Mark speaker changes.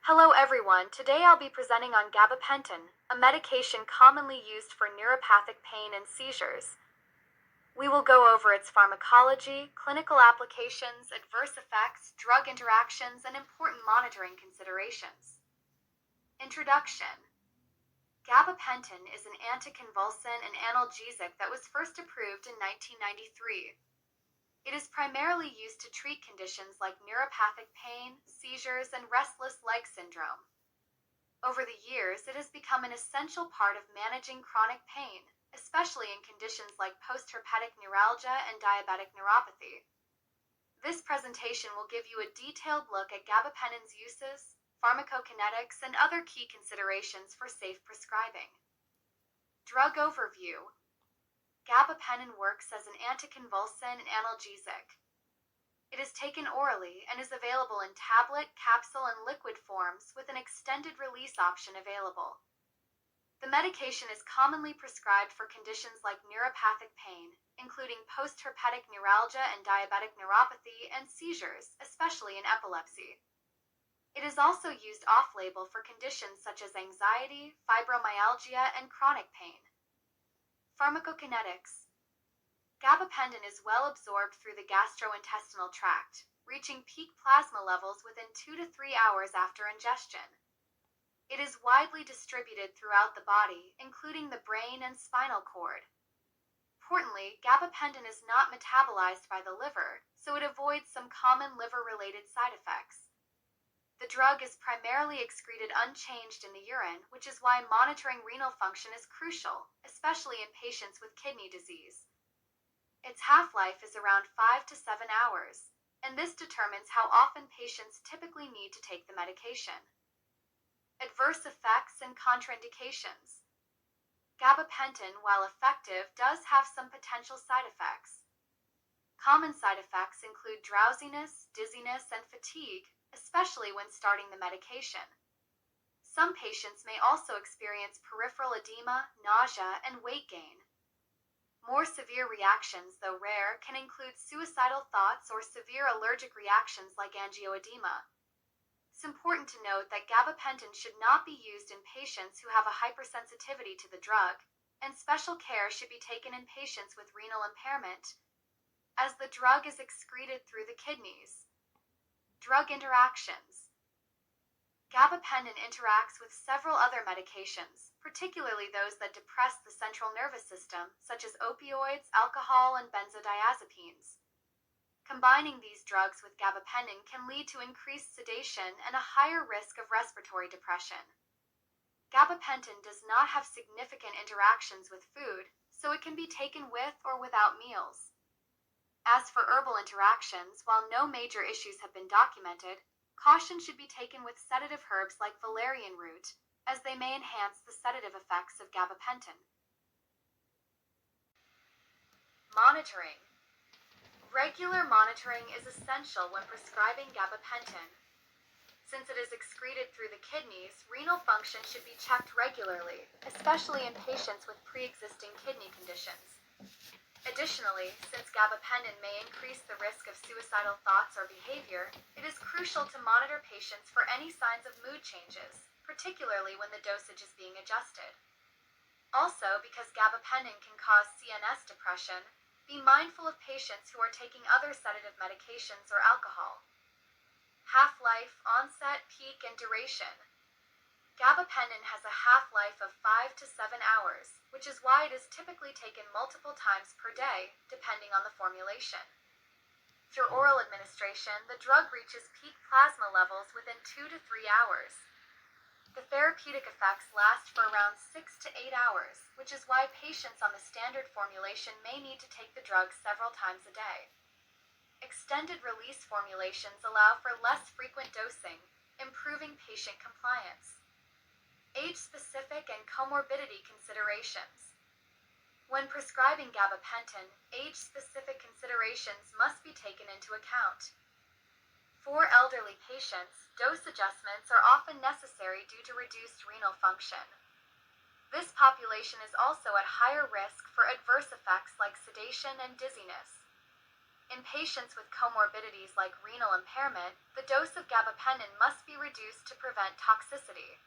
Speaker 1: Hello everyone, today I'll be presenting on gabapentin, a medication commonly used for neuropathic pain and seizures. We will go over its pharmacology, clinical applications, adverse effects, drug interactions, and important monitoring considerations. Introduction. Gabapentin is an anticonvulsant and analgesic that was first approved in 1993. It is primarily used to treat conditions like neuropathic pain, seizures, and restless leg syndrome. Over the years, it has become an essential part of managing chronic pain, especially in conditions like postherpetic neuralgia and diabetic neuropathy. This presentation will give you a detailed look at gabapentin's uses, pharmacokinetics, and other key considerations for safe prescribing. Drug overview. Gabapentin works as an anticonvulsant and analgesic. It is taken orally and is available in tablet, capsule, and liquid forms with an extended release option available. The medication is commonly prescribed for conditions like neuropathic pain, including postherpetic neuralgia and diabetic neuropathy, and seizures, especially in epilepsy. It is also used off-label for conditions such as anxiety, fibromyalgia, and chronic pain. Pharmacokinetics. Gabapentin is well absorbed through the gastrointestinal tract, reaching peak plasma levels within 2 to 3 hours after ingestion. It is widely distributed throughout the body, including the brain and spinal cord. Importantly, gabapentin is not metabolized by the liver, so it avoids some common liver-related side effects. The drug is primarily excreted unchanged in the urine, which is why monitoring renal function is crucial, especially in patients with kidney disease. Its half-life is around 5 to 7 hours, and this determines how often patients typically need to take the medication. Adverse effects and contraindications. Gabapentin, while effective, does have some potential side effects. Common side effects include drowsiness, dizziness, and fatigue, especially when starting the medication. Some patients may also experience peripheral edema, nausea, and weight gain. More severe reactions, though rare, can include suicidal thoughts or severe allergic reactions like angioedema. It's important to note that gabapentin should not be used in patients who have a hypersensitivity to the drug, and special care should be taken in patients with renal impairment, as the drug is excreted through the kidneys. Drug interactions. Gabapentin interacts with several other medications, particularly those that depress the central nervous system, such as opioids, alcohol, and benzodiazepines. Combining these drugs with gabapentin can lead to increased sedation and a higher risk of respiratory depression. Gabapentin does not have significant interactions with food, so it can be taken with or without meals. As for herbal interactions, while no major issues have been documented, caution should be taken with sedative herbs like valerian root, as they may enhance the sedative effects of gabapentin. Monitoring. Regular monitoring is essential when prescribing gabapentin. Since it is excreted through the kidneys, renal function should be checked regularly, especially in patients with pre-existing kidney conditions. Additionally, since gabapentin may increase the risk of suicidal thoughts or behavior, it is crucial to monitor patients for any signs of mood changes, particularly when the dosage is being adjusted. Also, because gabapentin can cause CNS depression, be mindful of patients who are taking other sedative medications or alcohol. Half-life, onset, peak, and duration. Gabapentin has a half-life of 5 to 7 hours, which is why it is typically taken multiple times per day, depending on the formulation. Through oral administration, the drug reaches peak plasma levels within 2 to 3 hours. The therapeutic effects last for around 6 to 8 hours, which is why patients on the standard formulation may need to take the drug several times a day. Extended-release formulations allow for less frequent dosing, improving patient compliance. Age-specific and comorbidity considerations. When prescribing gabapentin, age-specific considerations must be taken into account. For elderly patients, dose adjustments are often necessary due to reduced renal function. This population is also at higher risk for adverse effects like sedation and dizziness. In patients with comorbidities like renal impairment, the dose of gabapentin must be reduced to prevent toxicity.